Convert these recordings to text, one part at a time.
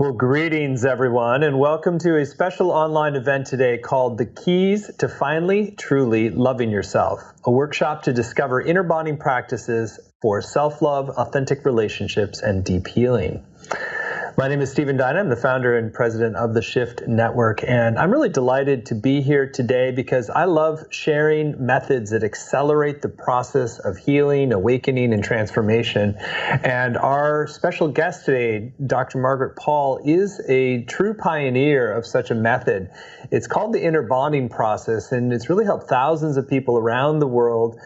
Well, greetings, everyone, and welcome to a special online event today called The Keys to Finally Truly Loving Yourself, a workshop to discover inner bonding practices for self-love, authentic relationships, and deep healing. My name is Stephen Dyna. I'm the founder and president of the Shift Network, and I'm really delighted to be here today because I love sharing methods that accelerate the process of healing, awakening, and transformation. And our special guest today, Dr. Margaret Paul, is a true pioneer of such a method. It's called the inner bonding process, and it's really helped thousands of people around the world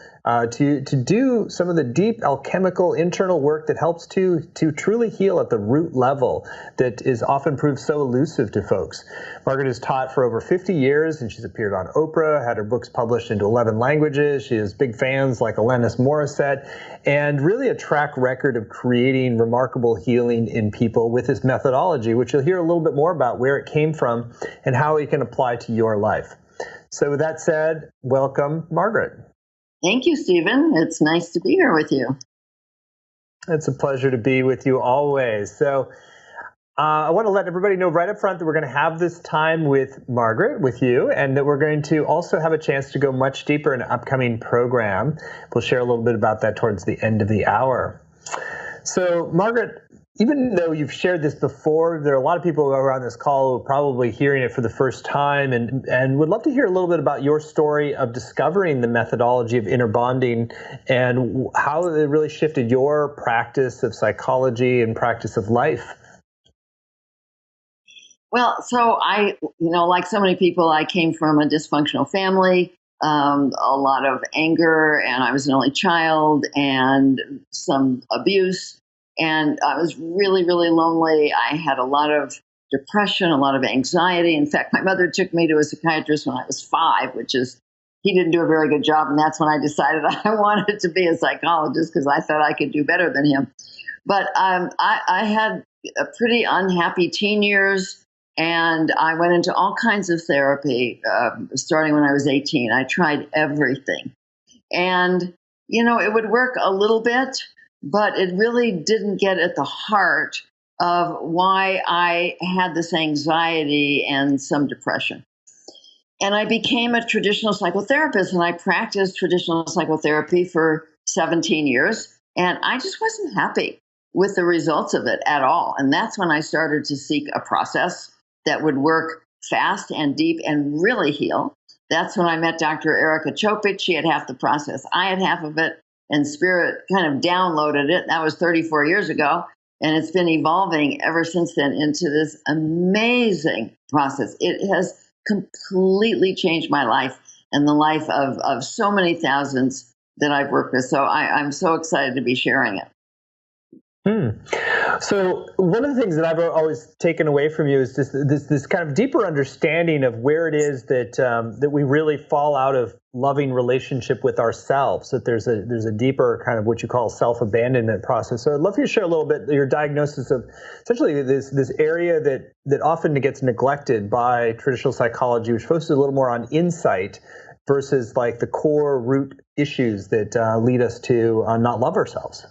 to do some of the deep alchemical internal work that helps to truly heal at the root level that is often proved so elusive to folks. Margaret has taught for over 50 years, and she's appeared on Oprah, had her books published into 11 languages. She has big fans like Alanis Morissette, and really a track record of creating remarkable healing in people with this methodology, which you'll hear a little bit more about where it came from and how it can apply to your life. So with that said, welcome, Margaret. Thank you, Stephen. It's nice to be here with you. It's a pleasure to be with you always. So I want to let everybody know right up front that we're going to have this time with Margaret, with you, and that we're going to also have a chance to go much deeper in an upcoming program. We'll share a little bit about that towards the end of the hour. So, Margaret, even though you've shared this before, there are a lot of people who are on this call who are probably hearing it for the first time and would love to hear a little bit about your story of discovering the methodology of inner bonding and how it really shifted your practice of psychology and practice of life. Well, so like so many people, I came from a dysfunctional family, a lot of anger, and I was an only child and some abuse. And I was really, really lonely. I had a lot of depression, a lot of anxiety. In fact, my mother took me to a psychiatrist when I was 5, he didn't do a very good job. And that's when I decided I wanted to be a psychologist because I thought I could do better than him. But I had a pretty unhappy teen years, and I went into all kinds of therapy starting when I was 18. I tried everything. And, it would work a little bit, but it really didn't get at the heart of why I had this anxiety and some depression. And I became a traditional psychotherapist, and I practiced traditional psychotherapy for 17 years, and I just wasn't happy with the results of it at all. And that's when I started to seek a process that would work fast and deep and really heal. That's when I met Dr. Erica Chopich. She had half the process. I had half of it. And Spirit kind of downloaded it. That was 34 years ago. And it's been evolving ever since then into this amazing process. It has completely changed my life and the life of so many thousands that I've worked with. So I'm so excited to be sharing it. So one of the things that I've always taken away from you is this kind of deeper understanding of where it is that we really fall out of loving relationship with ourselves. That there's a deeper kind of what you call self-abandonment process. So I'd love for you to share a little bit your diagnosis of essentially this area that often gets neglected by traditional psychology, which focuses a little more on insight versus like the core root issues that lead us to not love ourselves.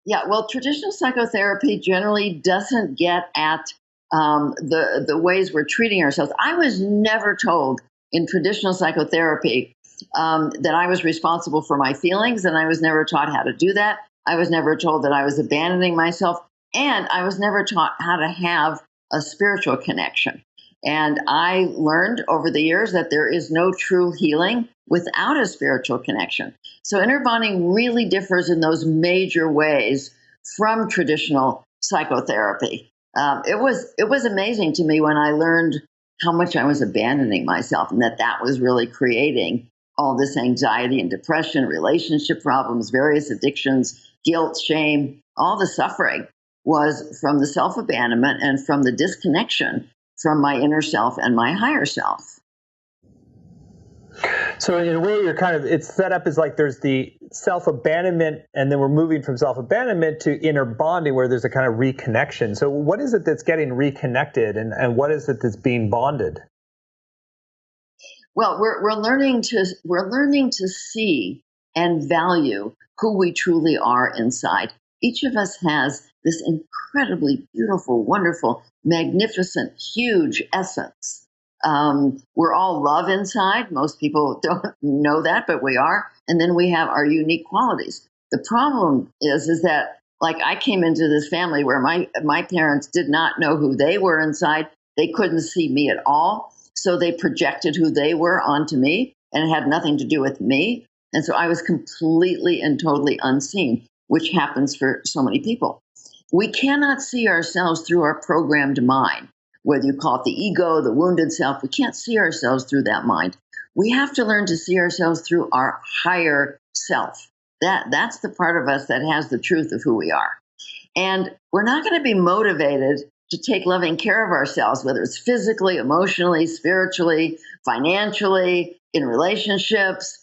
Yeah, well, traditional psychotherapy generally doesn't get at the ways we're treating ourselves. I was never told in traditional psychotherapy that I was responsible for my feelings, and I was never taught how to do that. I was never told that I was abandoning myself, and I was never taught how to have a spiritual connection. And I learned over the years that there is no true healing without a spiritual connection. So inner bonding really differs in those major ways from traditional psychotherapy. It was amazing to me when I learned how much I was abandoning myself, and that was really creating all this anxiety and depression, relationship problems, various addictions, guilt, shame. All the suffering was from the self-abandonment and from the disconnection from my inner self and my higher self. So in a way, it's set up as like there's the self-abandonment, and then we're moving from self-abandonment to inner bonding, where there's a kind of reconnection. So what is it that's getting reconnected, and what is it that's being bonded? Well, we're learning to see and value who we truly are inside. Each of us has this incredibly beautiful, wonderful, magnificent, huge essence. We're all love inside. Most people don't know that, but we are. And then we have our unique qualities. The problem is that, like, I came into this family where my parents did not know who they were inside. They couldn't see me at all. So they projected who they were onto me, and it had nothing to do with me. And so I was completely and totally unseen, which happens for so many people. We cannot see ourselves through our programmed mind, whether you call it the ego, the wounded self. We can't see ourselves through that mind. We have to learn to see ourselves through our higher self. That's the part of us that has the truth of who we are. And we're not going to be motivated to take loving care of ourselves, whether it's physically, emotionally, spiritually, financially, in relationships,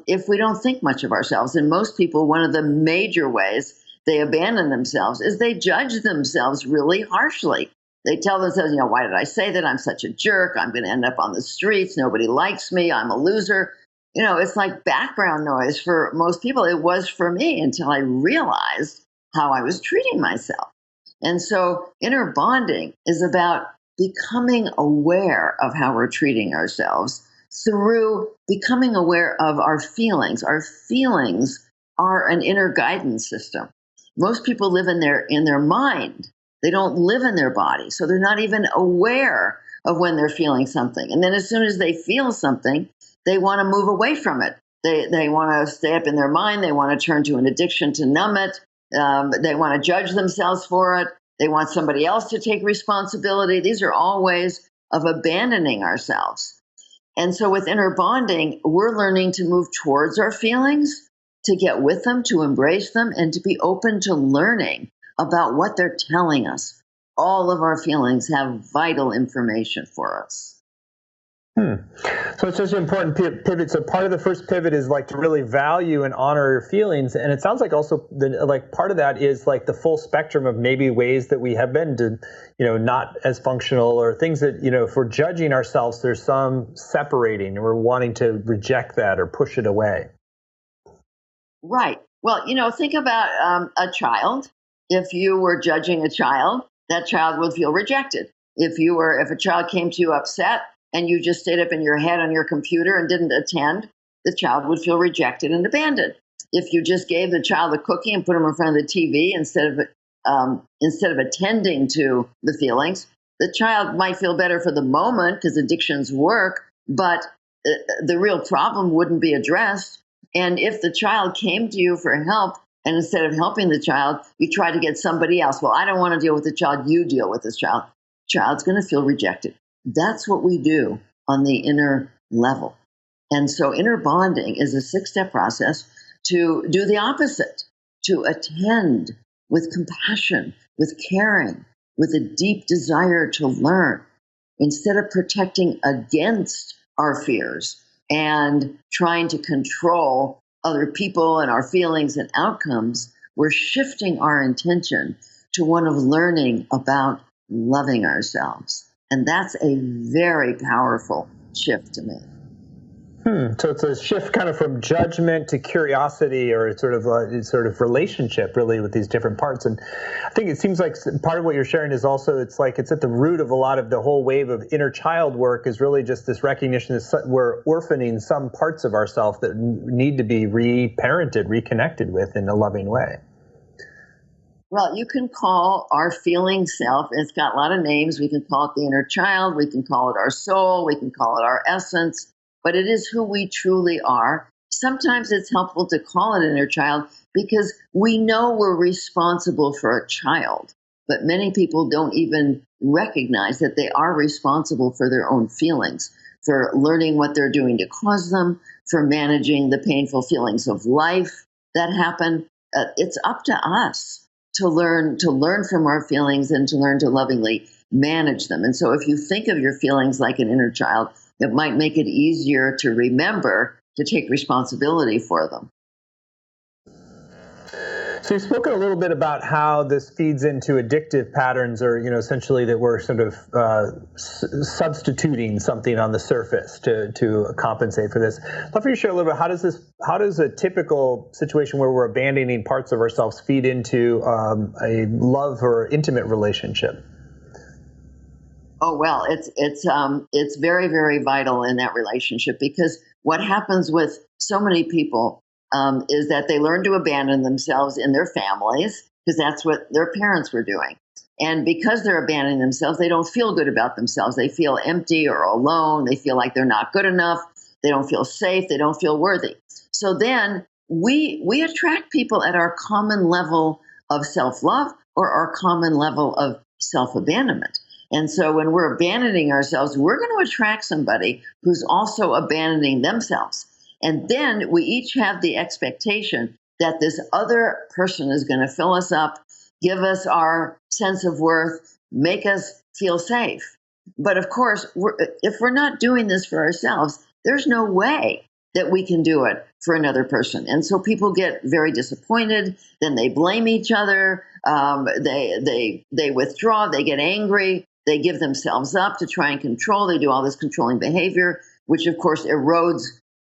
if we don't think much of ourselves. And most people, one of the major ways they abandon themselves is they judge themselves really harshly. They tell themselves, why did I say that? I'm such a jerk. I'm going to end up on the streets. Nobody likes me. I'm a loser. It's like background noise for most people. It was for me until I realized how I was treating myself. And so inner bonding is about becoming aware of how we're treating ourselves through becoming aware of our feelings. Our feelings are an inner guidance system. Most people live in their mind. They don't live in their body. So they're not even aware of when they're feeling something. And then as soon as they feel something, they want to move away from it. They want to stay up in their mind. They want to turn to an addiction to numb it. They want to judge themselves for it. They want somebody else to take responsibility. These are all ways of abandoning ourselves. And so with inner bonding, we're learning to move towards our feelings, to get with them, to embrace them, and to be open to learning about what they're telling us. All of our feelings have vital information for us. So it's such an important pivot. So part of the first pivot is like to really value and honor your feelings. And it sounds like also part of that is like the full spectrum of maybe ways that we have been to, not as functional, or things that, if we're judging ourselves, there's some separating and we're wanting to reject that or push it away. Right. Well, think about a child. If you were judging a child, that child would feel rejected. If a child came to you upset, and you just stayed up in your head on your computer and didn't attend, the child would feel rejected and abandoned. If you just gave the child a cookie and put them in front of the TV instead of attending to the feelings, the child might feel better for the moment because addictions work, but the real problem wouldn't be addressed. And if the child came to you for help, and instead of helping the child, you try to get somebody else. Well, I don't want to deal with the child. You deal with this child. Child's going to feel rejected. That's what we do on the inner level. And so inner bonding is a 6-step process to do the opposite, to attend with compassion, with caring, with a deep desire to learn. Instead of protecting against our fears and trying to control other people and our feelings and outcomes, we're shifting our intention to one of learning about loving ourselves. And that's a very powerful shift to me. So it's a shift kind of from judgment to curiosity, or sort of relationship really with these different parts. And I think it seems like part of what you're sharing is also, it's at the root of a lot of the whole wave of inner child work is really just this recognition that we're orphaning some parts of ourselves that need to be reparented, reconnected with in a loving way. Well, you can call our feeling self, it's got a lot of names. We can call it the inner child, we can call it our soul, we can call it our essence, but it is who we truly are. Sometimes it's helpful to call it inner child because we know we're responsible for a child, but many people don't even recognize that they are responsible for their own feelings, for learning what they're doing to cause them, for managing the painful feelings of life that happen. It's up to us to learn from our feelings and to learn to lovingly manage them. And so if you think of your feelings like an inner child, it might make it easier to remember to take responsibility for them. So you've spoken a little bit about how this feeds into addictive patterns, or essentially that we're sort of substituting something on the surface to compensate for this. I'd love for you to share a little bit. How does a typical situation where we're abandoning parts of ourselves feed into a love or intimate relationship? Oh well, it's very, very vital in that relationship, because what happens with so many people is that they learn to abandon themselves in their families because that's what their parents were doing. And because they're abandoning themselves, they don't feel good about themselves. They feel empty or alone. They feel like they're not good enough. They don't feel safe. They don't feel worthy. So then we attract people at our common level of self-love or our common level of self-abandonment. And so when we're abandoning ourselves, we're going to attract somebody who's also abandoning themselves. And then we each have the expectation that this other person is going to fill us up, give us our sense of worth, make us feel safe. But of course, if we're not doing this for ourselves, there's no way that we can do it for another person. And so people get very disappointed. Then they blame each other. They withdraw. They get angry. They give themselves up to try and control. They do all this controlling behavior, which of course erodes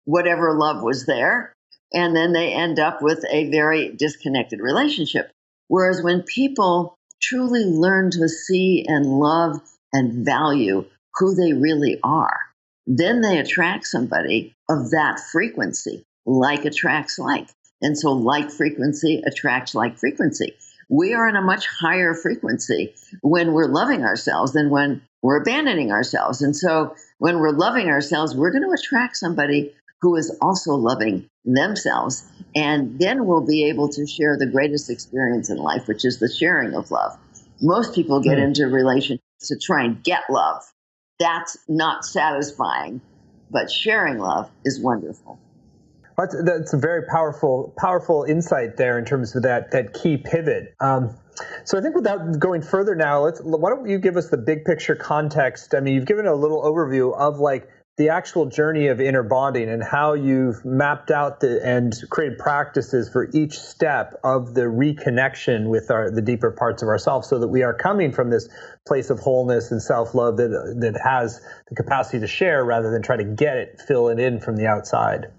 whatever love was there. And then they end up with a very disconnected relationship. Whereas when people truly learn to see and love and value who they really are, then they attract somebody of that frequency. Like attracts like. And so like frequency attracts like frequency. We are in a much higher frequency when we're loving ourselves than when we're abandoning ourselves. And so when we're loving ourselves, we're going to attract somebody who is also loving themselves. And then we'll be able to share the greatest experience in life, which is the sharing of love. Most people get into relationships to try and get love. That's not satisfying, but sharing love is wonderful. That's a very powerful insight there in terms of that key pivot. So I think without going further now, why don't you give us the big picture context? I mean, you've given a little overview of like the actual journey of inner bonding and how you've mapped out and created practices for each step of the reconnection with the deeper parts of ourselves, so that we are coming from this place of wholeness and self-love that has the capacity to share rather than try to fill it in from the outside.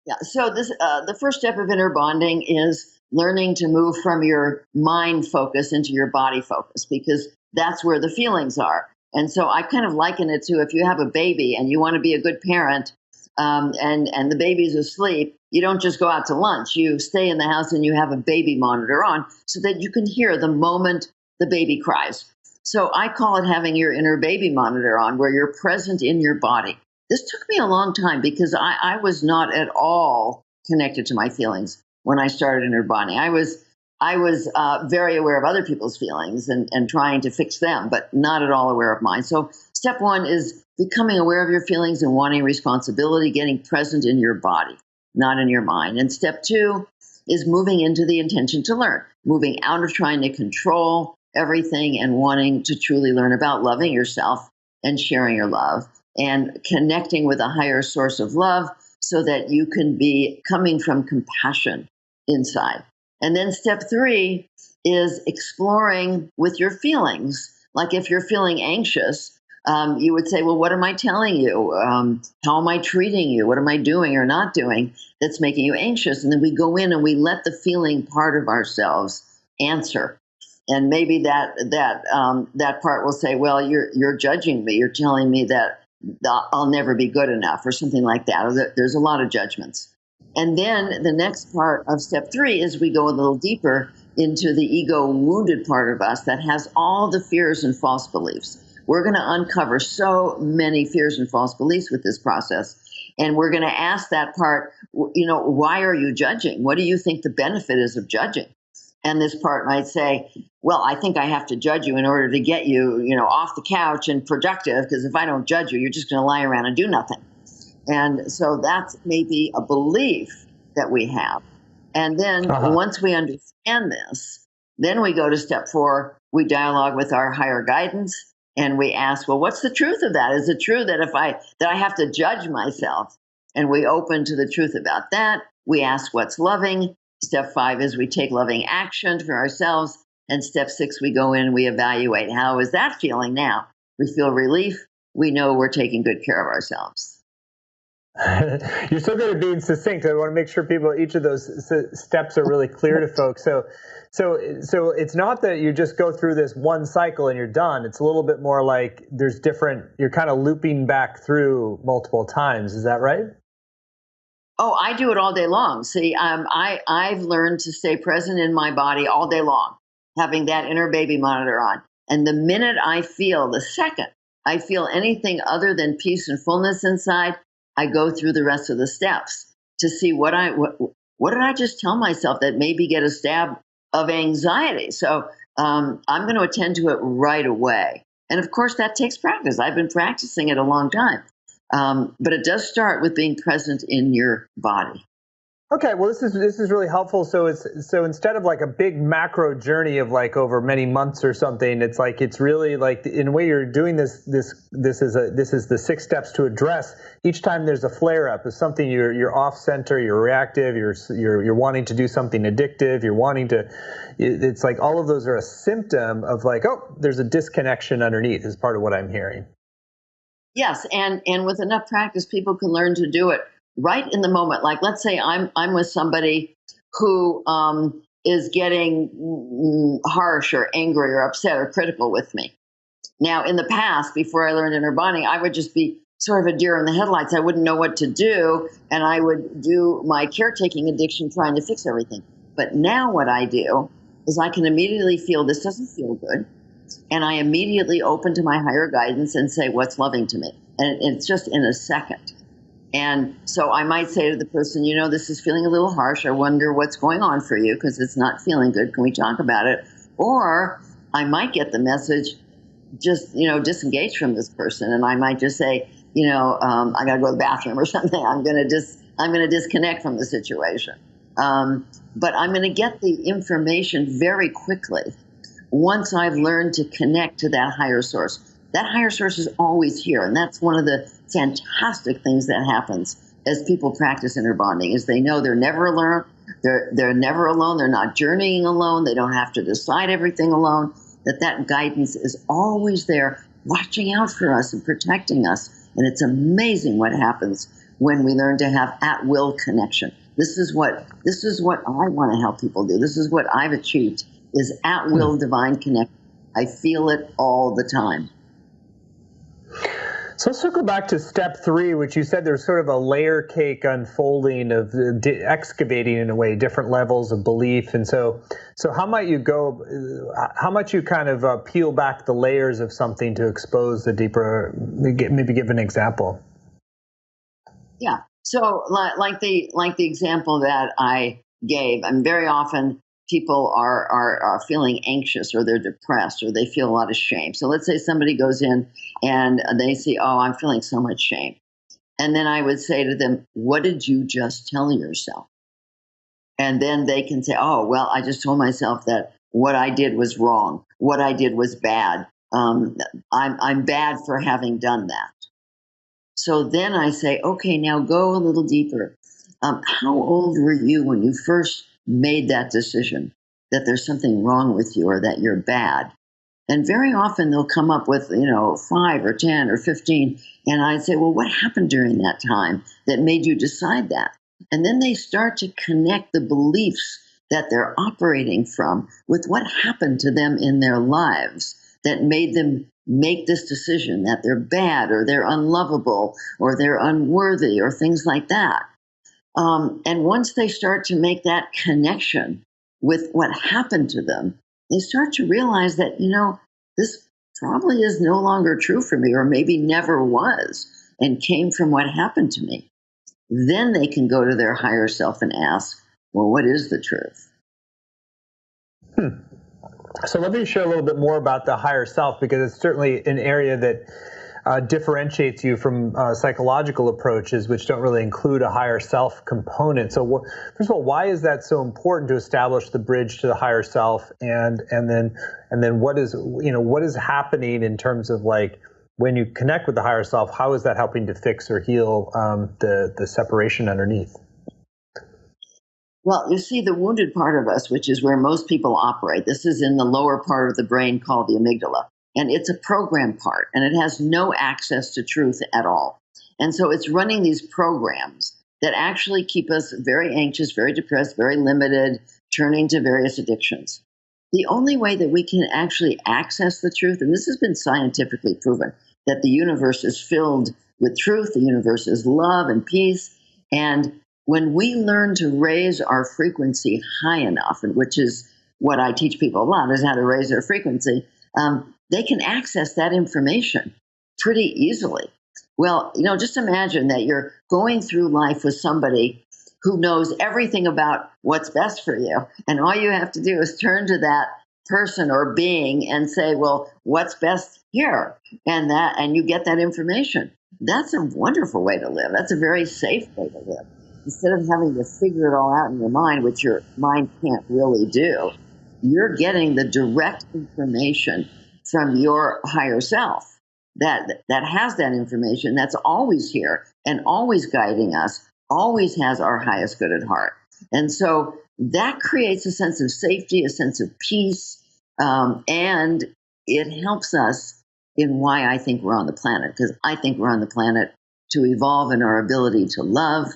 Yeah. So the first step of inner bonding is learning to move from your mind focus into your body focus, because that's where the feelings are. And so I kind of liken it to if you have a baby and you want to be a good parent, and the baby's asleep, you don't just go out to lunch. You stay in the house and you have a baby monitor on so that you can hear the moment the baby cries. So I call it having your inner baby monitor on, where you're present in your body. This took me a long time because I was not at all connected to my feelings when I started inner bonding. I was very aware of other people's feelings and trying to fix them, but not at all aware of mine. So step one is becoming aware of your feelings and wanting responsibility, getting present in your body, not in your mind. And step two is moving into the intention to learn, moving out of trying to control everything and wanting to truly learn about loving yourself and sharing your love and connecting with a higher source of love so that you can be coming from compassion inside. And then step three is exploring with your feelings. Like if you're feeling anxious, you would say, well, what am I telling you? How am I treating you? What am I doing or not doing that's making you anxious? And then we go in and we let the feeling part of ourselves answer. And maybe that part will say, well, you're judging me. You're telling me that I'll never be good enough or something like that. Or there's a lot of judgments. And then the next part of step three is we go a little deeper into the ego wounded part of us that has all the fears and false beliefs. We're going to uncover so many fears and false beliefs with this process. And we're going to ask that part, why are you judging? What do you think the benefit is of judging? And this part might say, well, I think I have to judge you in order to get you, off the couch and productive, because if I don't judge you, you're just going to lie around and do nothing. And so that's maybe a belief that we have. And then once we understand this, then we go to step four. We dialogue with our higher guidance and we ask, well, what's the truth of that? Is it true that that I have to judge myself? And we open to the truth about that. We ask what's loving. Step 5 is we take loving action for ourselves. And step 6, we go in and we evaluate. How is that feeling now? We feel relief. We know we're taking good care of ourselves. You're so good at being succinct. I want to make sure each of those steps are really clear to folks. So it's not that you just go through this one cycle and you're done. It's a little bit more like you're kind of looping back through multiple times. Is that right? Oh, I do it all day long. See, I've learned to stay present in my body all day long, having that inner baby monitor on. And the second I feel anything other than peace and fullness inside, I go through the rest of the steps to see what did I just tell myself that maybe get a stab of anxiety. So I'm going to attend to it right away. And of course, that takes practice. I've been practicing it a long time. But it does start with being present in your body. Okay, well, this is really helpful. So instead of like a big macro journey of like over many months or something, it's really like in a way you're doing this is the 6 steps to address. Each time there's a flare up, is something you're off center, you're reactive, you're wanting to do something addictive, it's like all of those are a symptom of like, oh, there's a disconnection underneath is part of what I'm hearing. Yes, and with enough practice, people can learn to do it right in the moment. Like, let's say I'm with somebody who is getting harsh or angry or upset or critical with me. Now, in the past, before I learned inner bonding, I would just be sort of a deer in the headlights. I wouldn't know what to do, and I would do my caretaking addiction trying to fix everything. But now what I do is I can immediately feel this doesn't feel good. And I immediately open to my higher guidance and say, what's loving to me? And it's just in a second. And so I might say to the person, this is feeling a little harsh. I wonder what's going on for you because it's not feeling good. Can we talk about it? Or I might get the message, just, disengage from this person. And I might just say, I got to go to the bathroom or something. I'm going to disconnect from the situation. But I'm going to get the information very quickly. Once I've learned to connect to that higher source. That higher source is always here. And that's one of the fantastic things that happens as people practice inner bonding is they know they're never alone. They're never alone. They're not journeying alone. They don't have to decide everything alone. That guidance is always there, watching out for us and protecting us. And it's amazing what happens when we learn to have at-will connection. This is what I want to help people do. This is what I've achieved. Is at-will divine connection. I feel it all the time. So let's circle back to step 3, which you said there's sort of a layer cake unfolding of excavating in a way different levels of belief. And so how might you kind of peel back the layers of something to expose the deeper, maybe give an example. Yeah. So like the example that I gave, very often people are feeling anxious or they're depressed or they feel a lot of shame. So let's say somebody goes in and they say, oh, I'm feeling so much shame. And then I would say to them, what did you just tell yourself? And then they can say, oh, well, I just told myself that what I did was wrong. What I did was bad. I'm bad for having done that. So then I say, okay, now go a little deeper. How old were you when you first made that decision that there's something wrong with you or that you're bad? And very often they'll come up with, 5 or 10 or 15. And I'd say, well, what happened during that time that made you decide that? And then they start to connect the beliefs that they're operating from with what happened to them in their lives that made them make this decision that they're bad or they're unlovable or they're unworthy or things like that. And once they start to make that connection with what happened to them, they start to realize that, this probably is no longer true for me or maybe never was and came from what happened to me. Then they can go to their higher self and ask, well, what is the truth? So let me share a little bit more about the higher self because it's certainly an area that differentiates you from psychological approaches, which don't really include a higher self component. So, first of all, why is that so important to establish the bridge to the higher self, and then what is happening in terms of like when you connect with the higher self? How is that helping to fix or heal the separation underneath? Well, you see, the wounded part of us, which is where most people operate, this is in the lower part of the brain called the amygdala. And it's a program part, and it has no access to truth at all. And so it's running these programs that actually keep us very anxious, very depressed, very limited, turning to various addictions. The only way that we can actually access the truth, and this has been scientifically proven, that the universe is filled with truth, the universe is love and peace. And when we learn to raise our frequency high enough, and which is what I teach people a lot, is how to raise their frequency, they can access that information pretty easily. Well, just imagine that you're going through life with somebody who knows everything about what's best for you. And all you have to do is turn to that person or being and say, well, what's best here? And you get that information. That's a wonderful way to live. That's a very safe way to live. Instead of having to figure it all out in your mind, which your mind can't really do, you're getting the direct information from your higher self that has that information, that's always here and always guiding us, always has our highest good at heart. And so that creates a sense of safety, a sense of peace, and it helps us in why I think we're on the planet, because I think we're on the planet to evolve in our ability to love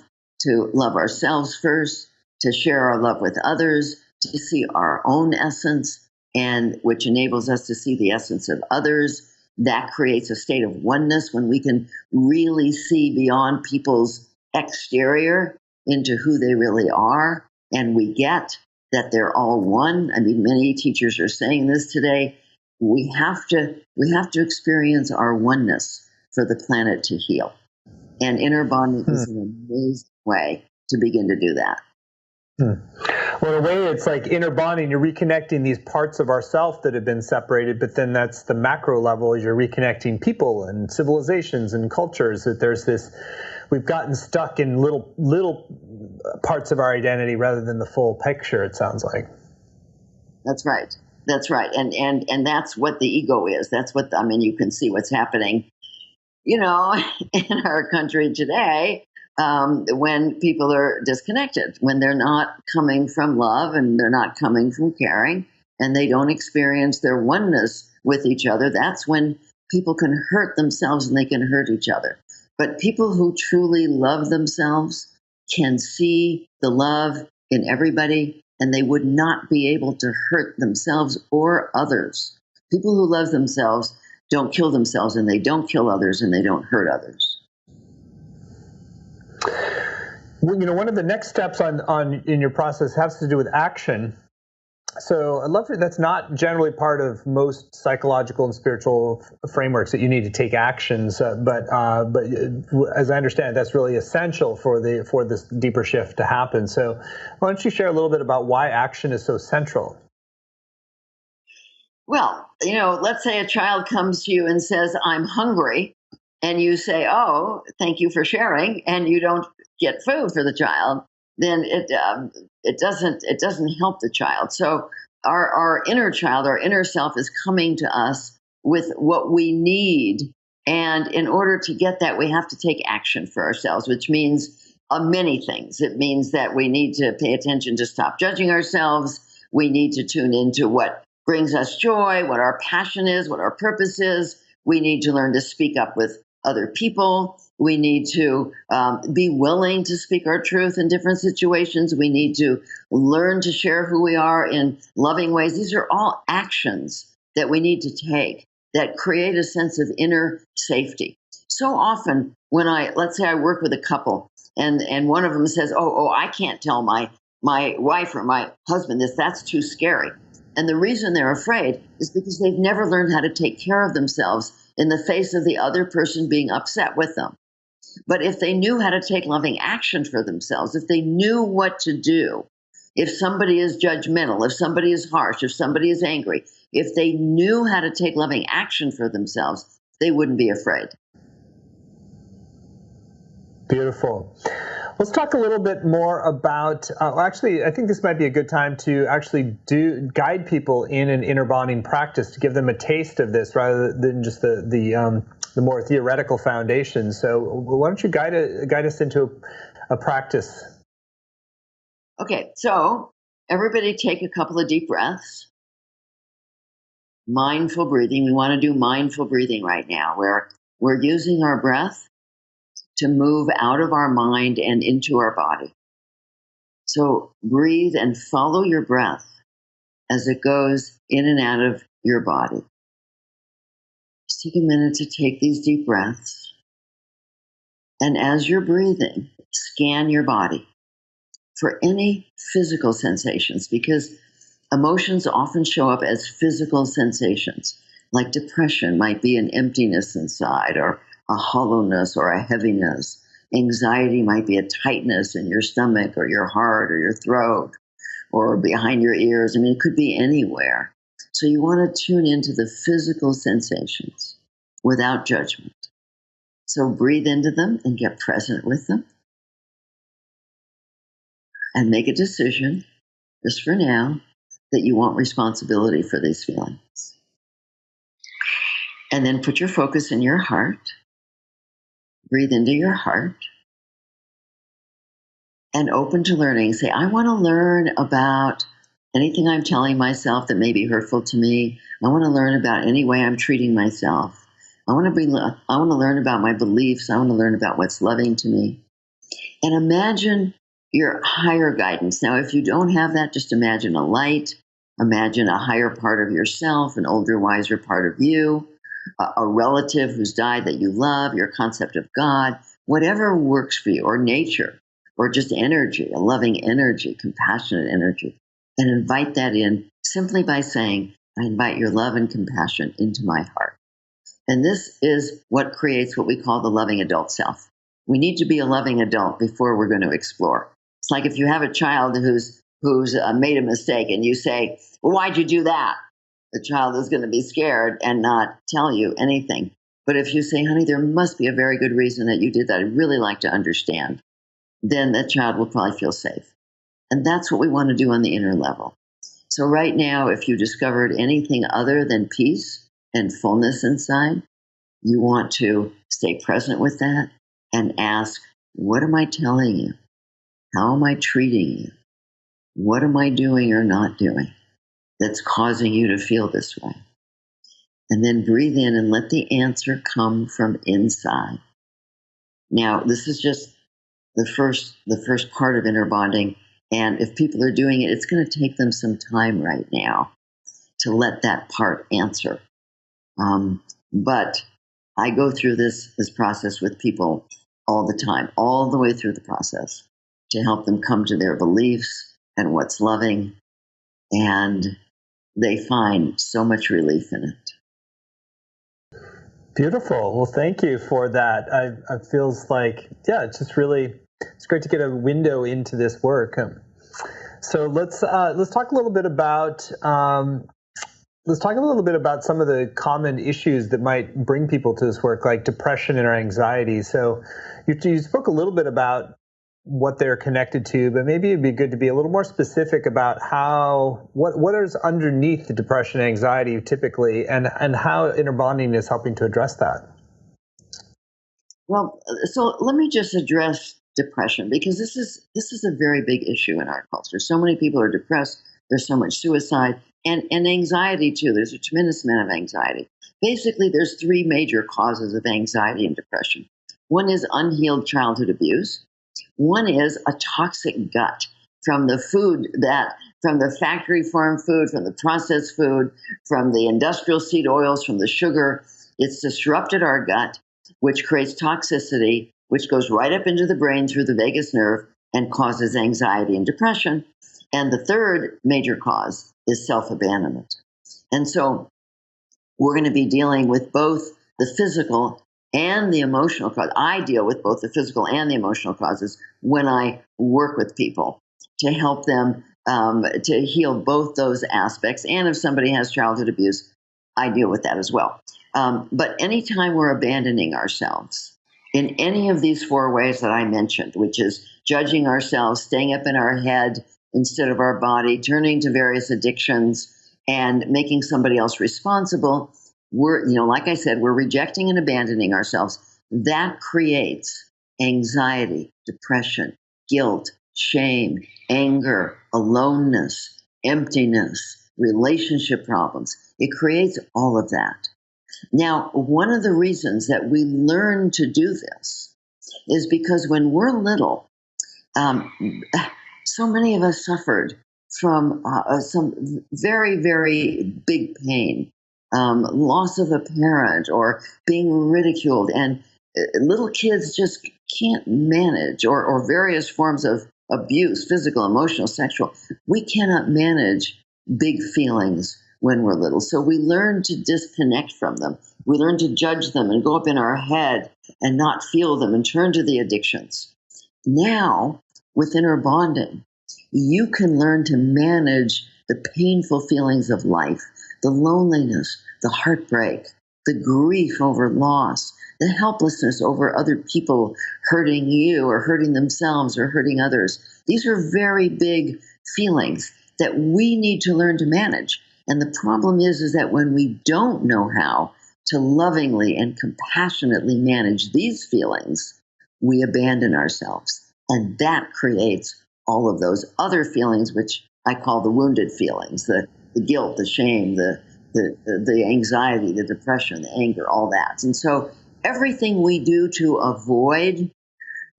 ourselves first, to share our love with others, to see our own essence, and which enables us to see the essence of others. That creates a state of oneness when we can really see beyond people's exterior into who they really are, and we get that they're all one. I mean, many teachers are saying this today. We have to experience our oneness for the planet to heal. And inner bonding is an amazing way to begin to do that. Well, in a way, it's like inner bonding. You're reconnecting these parts of ourself that have been separated, but then that's the macro level. You're reconnecting people and civilizations and cultures. That there's this, we've gotten stuck in little parts of our identity rather than the full picture. It sounds like. That's right. That's right. And that's what the ego is. That's what you can see what's happening, in our country today. When people are disconnected, when they're not coming from love and they're not coming from caring, and they don't experience their oneness with each other, that's when people can hurt themselves and they can hurt each other. But people who truly love themselves can see the love in everybody, and they would not be able to hurt themselves or others. People who love themselves don't kill themselves, and they don't kill others, and they don't hurt others. Well, one of the next steps on in your process has to do with action. So I'd love to, that's not generally part of most psychological and spiritual frameworks, that you need to take actions, but as I understand it, that's really essential for this deeper shift to happen. So why don't you share a little bit about why action is so central? Well, let's say a child comes to you and says, I'm hungry, and you say, oh, thank you for sharing, and you don't get food for the child, then it doesn't help the child. So our inner child, our inner self, is coming to us with what we need, and in order to get that, we have to take action for ourselves, which means many things. It means that we need to pay attention to stop judging ourselves. We need to tune into what brings us joy, what our passion is, what our purpose is. We need to learn to speak up with other people. We need to be willing to speak our truth in different situations. We need to learn to share who we are in loving ways. These are all actions that we need to take that create a sense of inner safety. So often when let's say I work with a couple and one of them says, oh, I can't tell my wife or my husband this, that's too scary. And the reason they're afraid is because they've never learned how to take care of themselves in the face of the other person being upset with them. But if they knew how to take loving action for themselves, if they knew what to do, if somebody is judgmental, if somebody is harsh, if somebody is angry, if they knew how to take loving action for themselves, they wouldn't be afraid. Beautiful. Let's talk a little bit more about, actually, I think this might be a good time to actually guide people in an inner bonding practice, to give them a taste of this rather than just the more theoretical foundation. So why don't you guide us into a practice? Okay, so everybody take a couple of deep breaths. Mindful breathing. We want to do mindful breathing right now, where we're using our breath to move out of our mind and into our body. So breathe and follow your breath as it goes in and out of your body. Just take a minute to take these deep breaths. And as you're breathing, scan your body for any physical sensations, because emotions often show up as physical sensations. Like depression might be an emptiness inside, or a hollowness, or a heaviness. Anxiety might be a tightness in your stomach or your heart or your throat or behind your ears. I mean, it could be anywhere. So you want to tune into the physical sensations without judgment. So breathe into them and get present with them. And make a decision, just for now, that you want responsibility for these feelings. And then put your focus in your heart. Breathe into your heart. And open to learning. Say, I want to learn about anything I'm telling myself that may be hurtful to me. I want to learn about any way I'm treating myself. I want to learn about my beliefs. I want to learn about what's loving to me. And imagine your higher guidance. Now, if you don't have that, just imagine a light. Imagine a higher part of yourself, an older, wiser part of you, a relative who's died that you love, your concept of God, whatever works for you, or nature, or just energy, a loving energy, compassionate energy. And invite that in simply by saying, I invite your love and compassion into my heart. And this is what creates what we call the loving adult self. We need to be a loving adult before we're going to explore. It's like if you have a child who's made a mistake and you say, well, why'd you do that? The child is going to be scared and not tell you anything. But if you say, honey, there must be a very good reason that you did that, I'd really like to understand, then that child will probably feel safe. And that's what we want to do on the inner level. So right now, if you discovered anything other than peace and fullness inside, you want to stay present with that and ask, what am I telling you? How am I treating you? What am I doing or not doing that's causing you to feel this way? And then breathe in and let the answer come from inside. Now, this is just the first part of inner bonding. And if people are doing it, it's going to take them some time right now to let that part answer. But I go through this process with people all the time, all the way through the process, to help them come to their beliefs and what's loving. And they find so much relief in it. Beautiful. Well, thank you for that. It feels like, it's great to get a window into this work. So let's talk a little bit about some of the common issues that might bring people to this work, like depression and anxiety. So you spoke a little bit about what they're connected to, but maybe it'd be good to be a little more specific about what is underneath the depression and anxiety typically, and how inner bonding is helping to address that. Well, so let me just address depression, because this is a very big issue in our culture. So many people are depressed. There's so much suicide and anxiety too. There's a tremendous amount of anxiety. Basically, there's three major causes of anxiety and depression. One is unhealed childhood abuse. One is a toxic gut from the from the factory farm food, from the processed food, from the industrial seed oils, from the sugar. It's disrupted our gut, which creates toxicity, which goes right up into the brain through the vagus nerve and causes anxiety and depression. And the third major cause is self-abandonment. And so we're going to be dealing with both the physical and the emotional cause. I deal with both the physical and the emotional causes when I work with people to help them to heal both those aspects. And if somebody has childhood abuse, I deal with that as well. But anytime we're abandoning ourselves in any of these four ways that I mentioned, which is judging ourselves, staying up in our head instead of our body, turning to various addictions, and making somebody else responsible, we're, like I said, we're rejecting and abandoning ourselves. That creates anxiety, depression, guilt, shame, anger, aloneness, emptiness, relationship problems. It creates all of that. Now, one of the reasons that we learn to do this is because when we're little, um, so many of us suffered from some very, very big pain, loss of a parent, or being ridiculed. And little kids just can't manage, or various forms of abuse, physical, emotional, sexual. We cannot manage big feelings when we're little. So we learn to disconnect from them. We learn to judge them and go up in our head and not feel them and turn to the addictions. Now, with inner bonding, you can learn to manage the painful feelings of life, the loneliness, the heartbreak, the grief over loss, the helplessness over other people hurting you or hurting themselves or hurting others. These are very big feelings that we need to learn to manage. And the problem is that when we don't know how to lovingly and compassionately manage these feelings, we abandon ourselves. And that creates all of those other feelings, which I call the wounded feelings, the guilt, the shame, the anxiety, the depression, the anger, all that. And so everything we do to avoid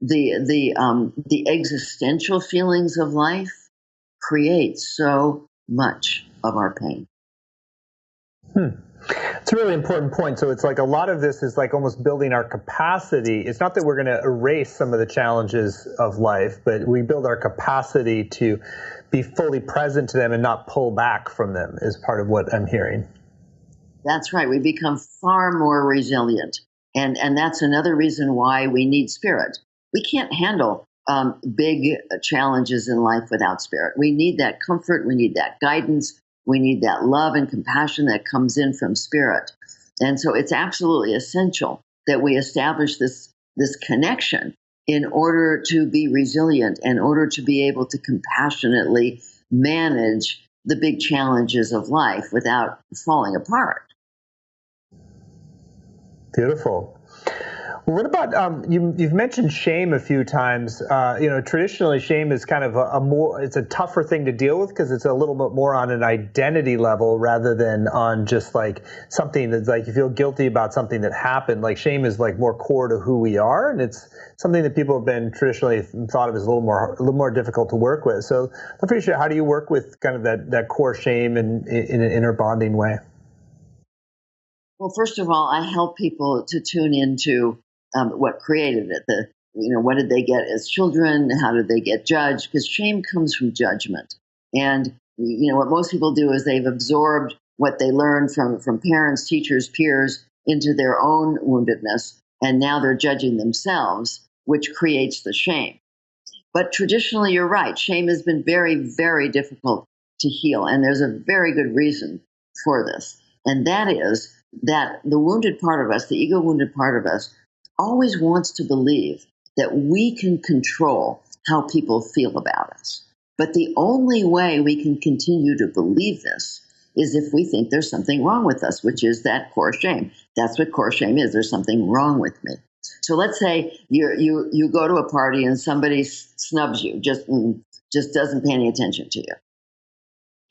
the existential feelings of life creates so much of our pain. It's a really important point. So it's like a lot of this is like almost building our capacity. It's not that we're going to erase some of the challenges of life, but we build our capacity to be fully present to them and not pull back from them is part of what I'm hearing. That's right. We become far more resilient. And that's another reason why we need spirit. We can't handle big challenges in life without spirit. We need that comfort. We need that guidance. We need that love and compassion that comes in from spirit. And so it's absolutely essential that we establish this connection in order to be resilient, in order to be able to compassionately manage the big challenges of life without falling apart. Beautiful. Well, what about you've mentioned shame a few times. Traditionally, shame is kind of it's a tougher thing to deal with because it's a little bit more on an identity level rather than on just like something that's like you feel guilty about something that happened. Like shame is like more core to who we are, and it's something that people have been traditionally thought of as a little more difficult to work with. So I'm pretty sure, how do you work with kind of that core shame in an inner bonding way? Well, first of all, I help people to tune into what created it. What did they get as children? How did they get judged? Because shame comes from judgment. And, what most people do is they've absorbed what they learned from parents, teachers, peers into their own woundedness. And now they're judging themselves, which creates the shame. But traditionally, you're right. Shame has been very, very difficult to heal. And there's a very good reason for this. And that is that the wounded part of us, the ego wounded part of us, always wants to believe that we can control how people feel about us. But the only way we can continue to believe this is if we think there's something wrong with us, which is that core shame. That's what core shame is. There's something wrong with me. So let's say you go to a party and somebody snubs you, just doesn't pay any attention to you.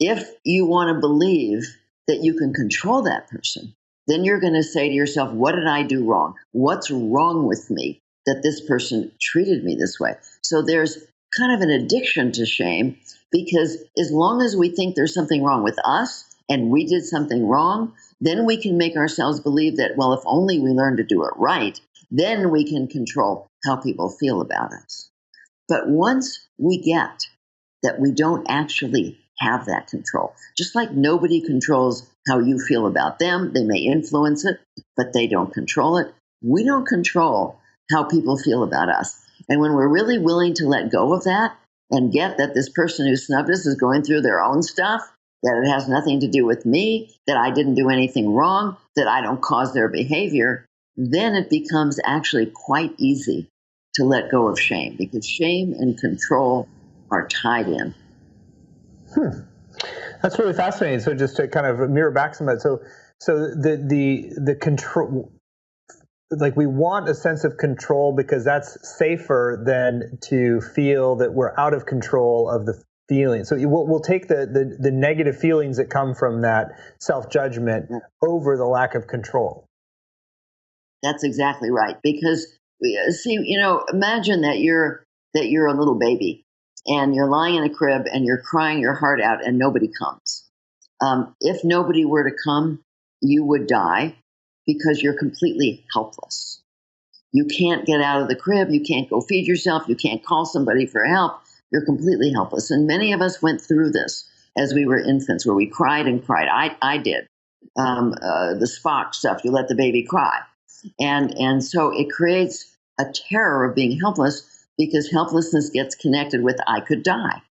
If you want to believe that you can control that person, then you're going to say to yourself, what did I do wrong? What's wrong with me that this person treated me this way? So there's kind of an addiction to shame, because as long as we think there's something wrong with us and we did something wrong, then we can make ourselves believe that, well, if only we learn to do it right, then we can control how people feel about us. But once we get that we don't actually have that control, just like nobody controls how you feel about them, they may influence it, but they don't control it. We don't control how people feel about us. And when we're really willing to let go of that and get that this person who snubbed us is going through their own stuff, that it has nothing to do with me, that I didn't do anything wrong, that I don't cause their behavior, then it becomes actually quite easy to let go of shame, because shame and control are tied in. That's really fascinating. So just to kind of mirror back some of that, so the control, like we want a sense of control because that's safer than to feel that we're out of control of the feeling. So we'll take the negative feelings that come from that self-judgment over the lack of control. That's exactly right. Because see, imagine that you're a little baby and you're lying in a crib and you're crying your heart out and nobody comes. If nobody were to come, you would die because you're completely helpless. You can't get out of the crib. You can't go feed yourself. You can't call somebody for help. You're completely helpless. And many of us went through this as we were infants, where we cried and cried. I did. The Spock stuff, you let the baby cry. And so it creates a terror of being helpless because helplessness gets connected with I could die.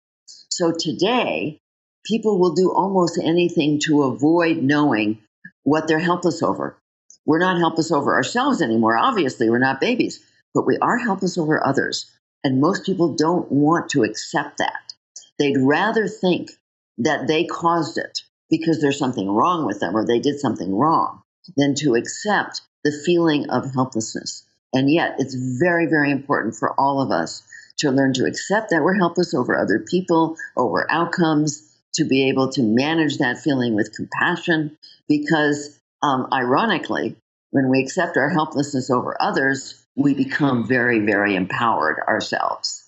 So today, people will do almost anything to avoid knowing what they're helpless over. We're not helpless over ourselves anymore. Obviously, we're not babies, but we are helpless over others. And most people don't want to accept that. They'd rather think that they caused it because there's something wrong with them or they did something wrong than to accept the feeling of helplessness. And yet, it's very, very important for all of us to learn to accept that we're helpless over other people, over outcomes, to be able to manage that feeling with compassion. Because, ironically, when we accept our helplessness over others, we become very, very empowered ourselves.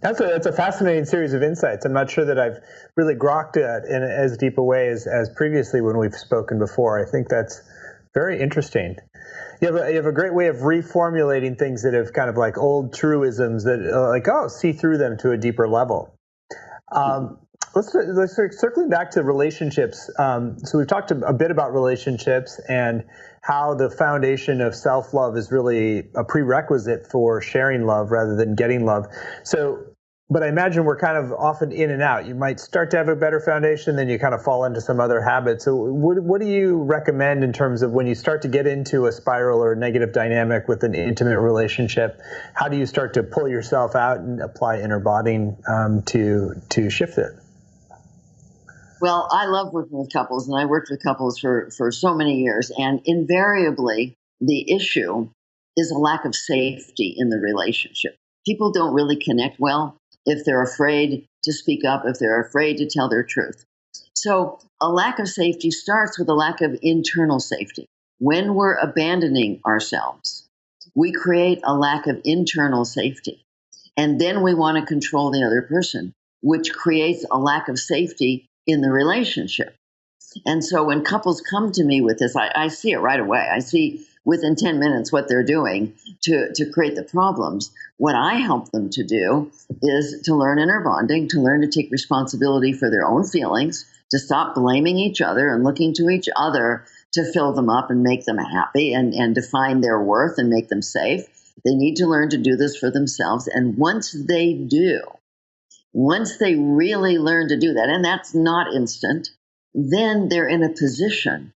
That's a fascinating series of insights. I'm not sure that I've really grokked it in as deep a way as previously when we've spoken before. I think that's very interesting. You have a great way of reformulating things that have kind of like old truisms that see through them to a deeper level. Let's circling back to relationships. So we've talked a bit about relationships and how the foundation of self-love is really a prerequisite for sharing love rather than getting love. But I imagine we're kind of often in and out. You might start to have a better foundation, then you kind of fall into some other habits. So what do you recommend in terms of when you start to get into a spiral or negative dynamic with an intimate relationship? How do you start to pull yourself out and apply inner bonding to shift it? Well, I love working with couples, and I worked with couples for so many years. And invariably, the issue is a lack of safety in the relationship. People don't really connect well if they're afraid to speak up, if they're afraid to tell their truth. So a lack of safety starts with a lack of internal safety. When we're abandoning ourselves, we create a lack of internal safety. And then we want to control the other person, which creates a lack of safety in the relationship. And so when couples come to me with this, I see it right away. I see within 10 minutes what they're doing to create the problems. What I help them to do is to learn inner bonding, to learn to take responsibility for their own feelings, to stop blaming each other and looking to each other to fill them up and make them happy and define their worth and make them safe. They need to learn to do this for themselves. And once they do, once they really learn to do that, and that's not instant, then they're in a position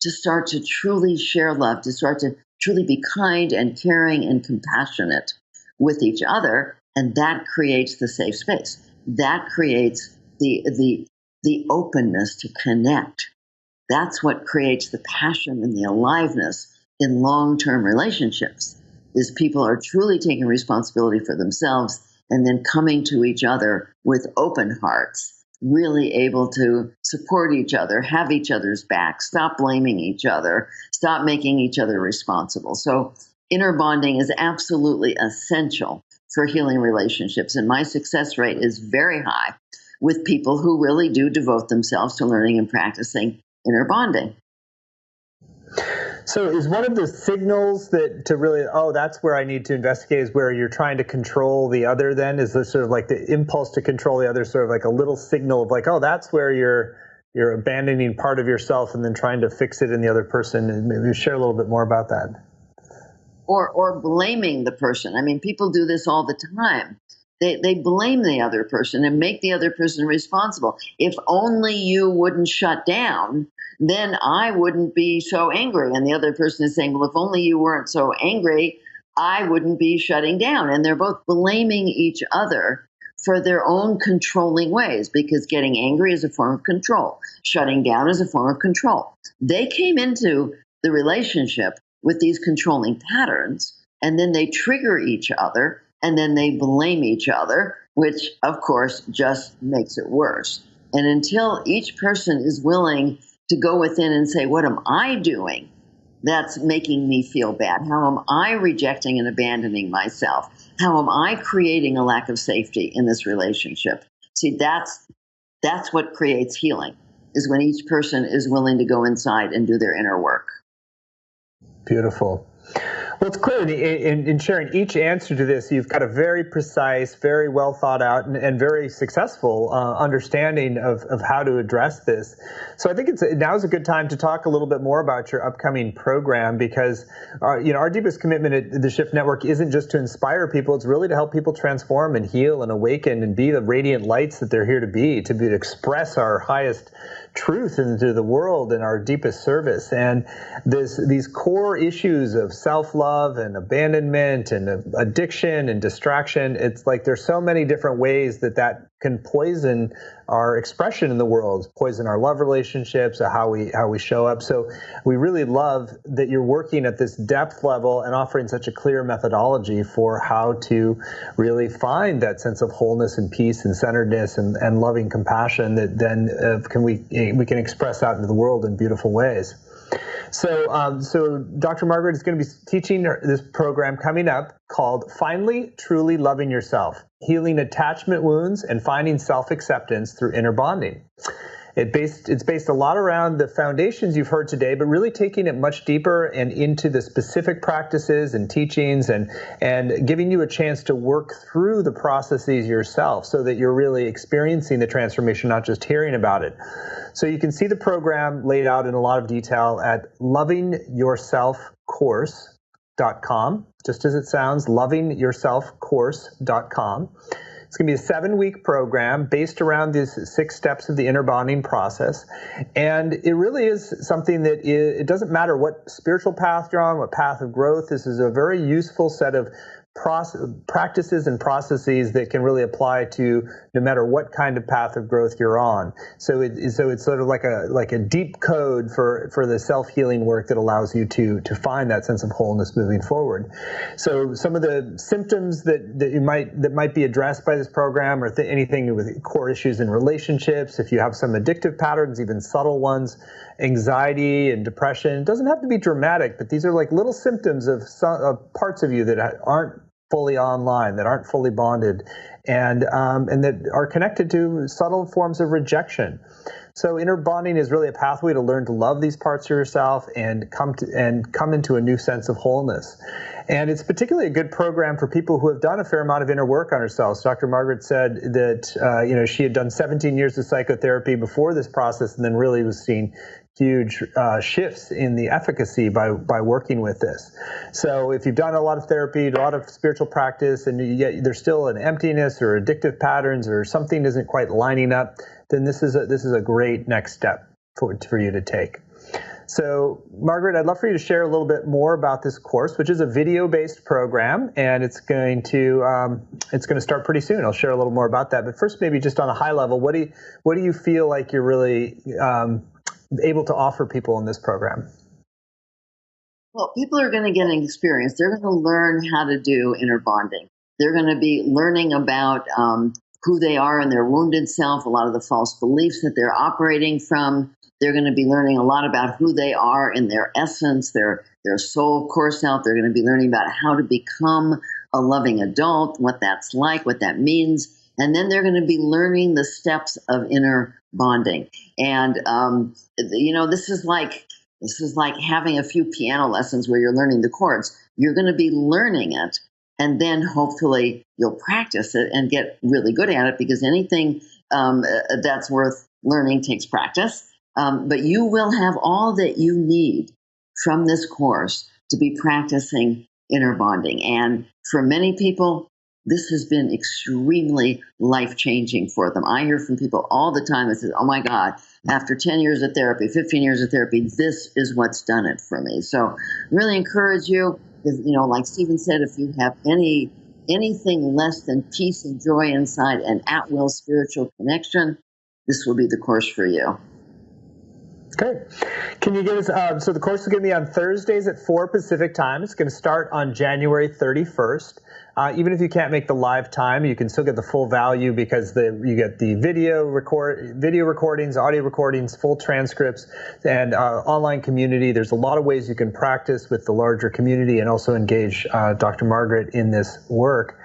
to start to truly share love, to start to truly be kind and caring and compassionate with each other. And that creates the safe space. That creates the openness to connect. That's what creates the passion and the aliveness in long-term relationships, is people are truly taking responsibility for themselves and then coming to each other with open hearts, really able to support each other, have each other's back, stop blaming each other, stop making each other responsible. So inner bonding is absolutely essential for healing relationships. And my success rate is very high with people who really do devote themselves to learning and practicing inner bonding. So is one of the signals that to really, that's where I need to investigate, is where you're trying to control the other then? Is this sort of like the impulse to control the other, sort of like a little signal of like, that's where you're abandoning part of yourself and then trying to fix it in the other person? And maybe share a little bit more about that. Or blaming the person. I mean, people do this all the time. They blame the other person and make the other person responsible. If only you wouldn't shut down, then I wouldn't be so angry. And the other person is saying, well, if only you weren't so angry, I wouldn't be shutting down. And they're both blaming each other for their own controlling ways, because getting angry is a form of control. Shutting down is a form of control. They came into the relationship with these controlling patterns. And then they trigger each other, and then they blame each other, which, of course, just makes it worse. And until each person is willing to go within and say, what am I doing that's making me feel bad? How am I rejecting and abandoning myself? How am I creating a lack of safety in this relationship? See, that's what creates healing, is when each person is willing to go inside and do their inner work. Beautiful. Well, it's clear in sharing each answer to this, you've got a very precise, very well thought out, and very successful understanding of how to address this. So I think now is a good time to talk a little bit more about your upcoming program, because our deepest commitment at the Shift Network isn't just to inspire people; it's really to help people transform and heal and awaken and be the radiant lights that they're here to express our highest truth into the world and our deepest service. And these core issues of self-love and abandonment and addiction and distraction, it's like there's so many different ways that can poison our expression in the world, poison our love relationships, how we show up. So we really love that you're working at this depth level and offering such a clear methodology for how to really find that sense of wholeness and peace and centeredness and loving compassion that then we can express out into the world in beautiful ways. So Dr. Margaret is going to be teaching this program coming up called Finally Truly Loving Yourself, Healing Attachment Wounds and Finding Self-Acceptance Through Inner Bonding. It's based a lot around the foundations you've heard today, but really taking it much deeper and into the specific practices and teachings and giving you a chance to work through the processes yourself so that you're really experiencing the transformation, not just hearing about it. So you can see the program laid out in a lot of detail at lovingyourselfcourse.com, just as it sounds, lovingyourselfcourse.com. It's going to be a 7-week program based around these 6 steps of the inner bonding process. And it really is something that it doesn't matter what spiritual path you're on, what path of growth. This is a very useful set of practices and processes that can really apply to no matter what kind of path of growth you're on. So it's sort of like a deep code for the self-healing work that allows you to find that sense of wholeness moving forward. So some of the symptoms that might be addressed by this program are anything with core issues in relationships, if you have some addictive patterns, even subtle ones, anxiety and depression. It doesn't have to be dramatic, but these are like little symptoms of parts of you that aren't fully online, that aren't fully bonded, and that are connected to subtle forms of rejection. So inner bonding is really a pathway to learn to love these parts of yourself and come into a new sense of wholeness. And it's particularly a good program for people who have done a fair amount of inner work on themselves. Dr. Margaret said that she had done 17 years of psychotherapy before this process, and then really was seeing huge shifts in the efficacy by working with this. So if you've done a lot of therapy, a lot of spiritual practice, and yet there's still an emptiness or addictive patterns or something isn't quite lining up, then this is a great next step for you to take. So, Margaret, I'd love for you to share a little bit more about this course, which is a video-based program, and it's going to start pretty soon. I'll share a little more about that. But first, maybe just on a high level, what do you feel like you're really able to offer people in this program? Well, people are going to get an experience. They're going to learn how to do inner bonding. They're going to be learning about who they are in their wounded self, a lot of the false beliefs that they're operating from. They're going to be learning a lot about who they are in their essence, their soul core self. They're going to be learning about how to become a loving adult, what that's like, what that means. And then they're going to be learning the steps of inner bonding. And, this is like having a few piano lessons where you're learning the chords. You're going to be learning it, and then hopefully you'll practice it and get really good at it, because anything that's worth learning takes practice. But you will have all that you need from this course to be practicing inner bonding. And for many people, this has been extremely life-changing for them. I hear from people all the time that say, oh my God, after 10 years of therapy, 15 years of therapy, this is what's done it for me. So really encourage you, because, like Stephen said, if you have anything less than peace and joy inside and at-will spiritual connection, this will be the course for you. Great. Can you give us, so the course is going to be on Thursdays at 4 Pacific time. It's going to start on January 31st. Even if you can't make the live time, you can still get the full value because you get the video recordings, audio recordings, full transcripts, and online community. There's a lot of ways you can practice with the larger community and also engage Dr. Margaret in this work.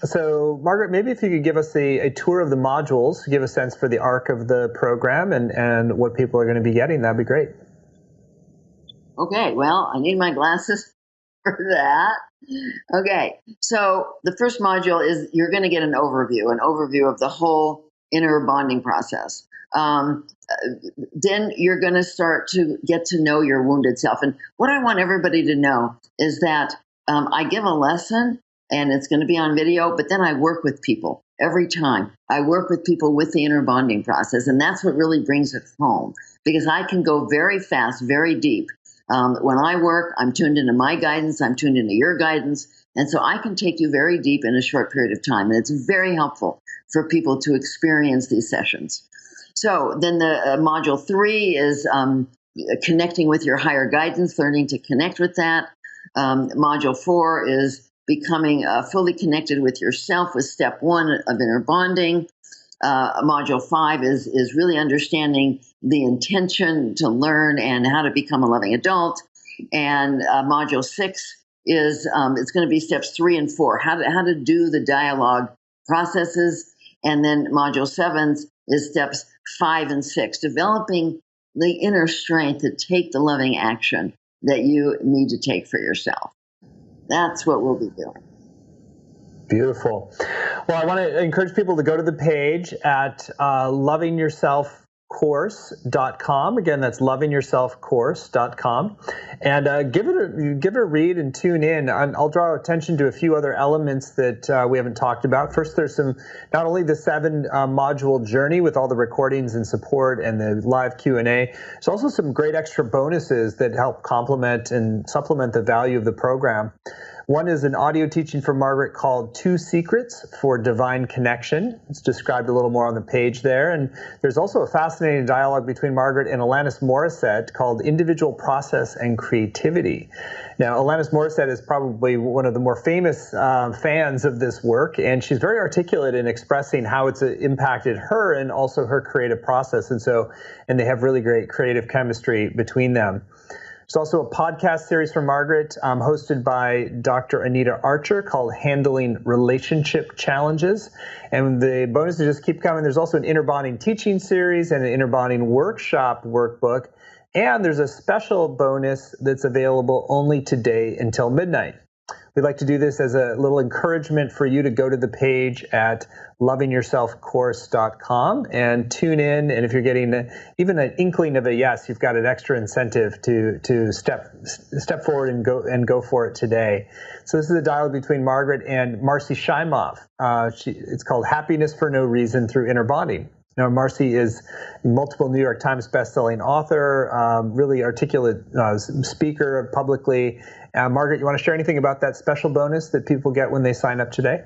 So, Margaret, maybe if you could give us a tour of the modules, give a sense for the arc of the program and what people are going to be getting, that'd be great. Okay, well, I need my glasses for that. Okay, so the first module is you're going to get an overview of the whole inner bonding process. Then you're going to start to get to know your wounded self. And what I want everybody to know is that I give a lesson, and it's going to be on video, but then I work with people every time. I work with people with the inner bonding process, and that's what really brings it home, because I can go very fast, very deep. When I work, I'm tuned into my guidance, I'm tuned into your guidance, and so I can take you very deep in a short period of time, and it's very helpful for people to experience these sessions. So then the module 3 is connecting with your higher guidance, learning to connect with that. Module 4 is becoming fully connected with yourself with step 1 of inner bonding. Module 5 is really understanding the intention to learn and how to become a loving adult. And module 6 is it's going to be steps 3 and 4, how to do the dialogue processes. And then module 7 is steps 5 and 6, developing the inner strength to take the loving action that you need to take for yourself. That's what we'll be doing. Beautiful. Well, I want to encourage people to go to the page at lovingyourselfcourse.com. Again, that's lovingyourselfcourse.com. And give it a read and tune in. I'll draw attention to a few other elements that we haven't talked about. First, there's not only the 7 module journey with all the recordings and support and the live Q&A, there's also some great extra bonuses that help complement and supplement the value of the program. One is an audio teaching from Margaret called 2 Secrets for Divine Connection. It's described a little more on the page there. And there's also a fascinating dialogue between Margaret and Alanis Morissette called Individual Process and Creativity. Now, Alanis Morissette is probably one of the more famous fans of this work, and she's very articulate in expressing how it's impacted her and also her creative process. And they have really great creative chemistry between them. There's also a podcast series from Margaret hosted by Dr. Anita Archer called Handling Relationship Challenges. And the bonuses just keep coming. There's also an inner bonding teaching series and an inner bonding workshop workbook. And there's a special bonus that's available only today until midnight. We'd like to do this as a little encouragement for you to go to the page at lovingyourselfcourse.com and tune in. And if you're getting even an inkling of a yes, you've got an extra incentive to step forward and go for it today. So this is a dialogue between Margaret and Marcy Shimoff. It's called Happiness for No Reason Through Inner Bonding. Now, Marcy is a multiple New York Times bestselling author, really articulate speaker publicly. Margaret, you want to share anything about that special bonus that people get when they sign up today?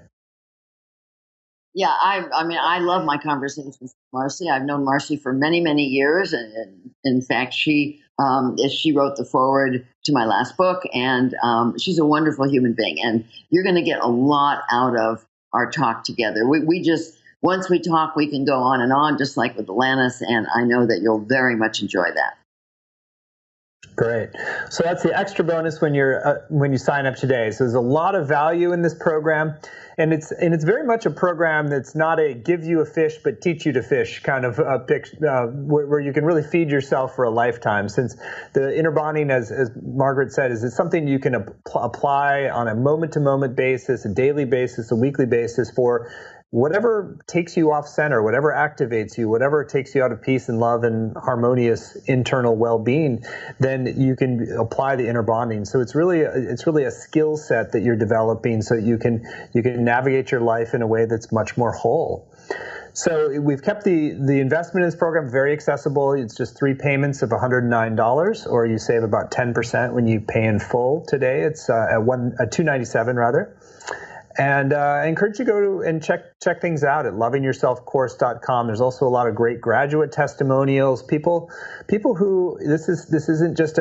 Yeah, I love my conversations with Marcy. I've known Marcy for many, many years. And in fact, she wrote the foreword to my last book, and she's a wonderful human being. And you're going to get a lot out of our talk together. Once we talk, we can go on and on, just like with Alanis, and I know that you'll very much enjoy that. Great. So that's the extra bonus when you sign up today. So there's a lot of value in this program, and it's very much a program that's not a give you a fish but teach you to fish kind of where you can really feed yourself for a lifetime. Since the inner bonding, as Margaret said, is something you can apply on a moment-to-moment basis, a daily basis, a weekly basis for whatever takes you off center, whatever activates you, whatever takes you out of peace and love and harmonious internal well-being, then you can apply the inner bonding. So it's really a skill set that you're developing so you can navigate your life in a way that's much more whole. So we've kept the investment in this program very accessible. It's just 3 payments of $109, or you save about 10% when you pay in full today. It's at $297 rather. And I encourage you to go to and check things out at lovingyourselfcourse.com. There's also a lot of great graduate testimonials. People who this isn't just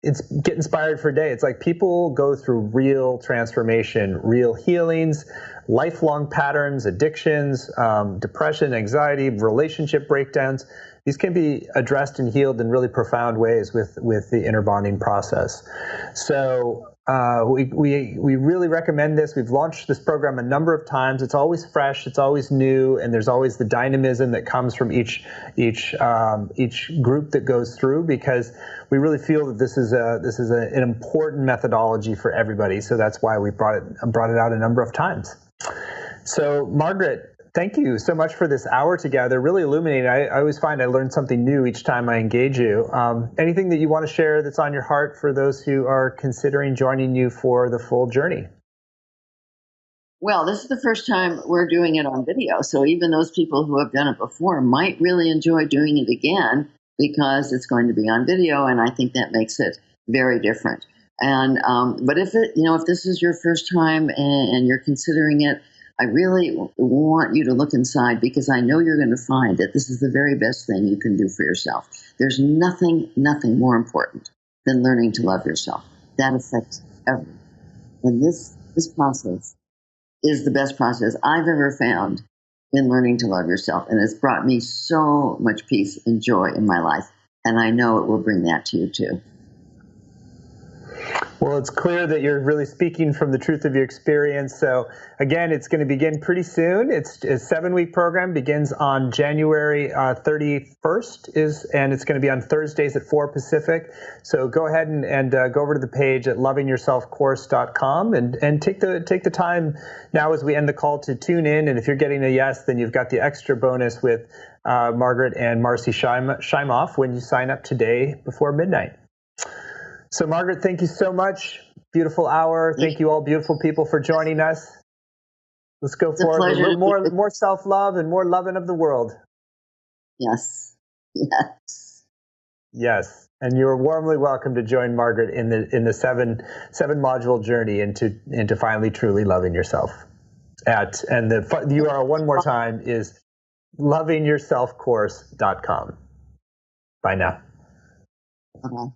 it's get inspired for a day. It's like people go through real transformation, real healings, lifelong patterns, addictions, depression, anxiety, relationship breakdowns. These can be addressed and healed in really profound ways with the inner bonding process. So we really recommend this. We've launched this program a number of times. It's always fresh, it's always new, and there's always the dynamism that comes from each group that goes through, because we really feel that this is an important methodology for everybody. So that's why we brought it out a number of times. So Margaret, thank you so much for this hour together. Really illuminating. I always find I learn something new each time I engage you. Anything that you want to share that's on your heart for those who are considering joining you for the full journey? Well, this is the first time we're doing it on video. So even those people who have done it before might really enjoy doing it again, because it's going to be on video. And I think that makes it very different. And but if this is your first time and you're considering it, I really want you to look inside, because I know you're going to find that this is the very best thing you can do for yourself. There's nothing more important than learning to love yourself. That affects everything. And this process is the best process I've ever found in learning to love yourself. And it's brought me so much peace and joy in my life. And I know it will bring that to you too. Well, it's clear that you're really speaking from the truth of your experience. So again, it's going to begin pretty soon. It's a 7-week program, begins on January 31st, and it's going to be on Thursdays at 4 Pacific. So go ahead and go over to the page at lovingyourselfcourse.com and take the time now as we end the call to tune in. And if you're getting a yes, then you've got the extra bonus with Margaret and Marcy Scheimoff when you sign up today before midnight. So Margaret, thank you so much. Beautiful hour. Thank you all beautiful people for joining us. Let's go forward with a little more self-love and more loving of the world. Yes. And you're warmly welcome to join Margaret in the seven module journey into finally truly loving yourself. And the URL one more time is lovingyourselfcourse.com. Bye now. Okay.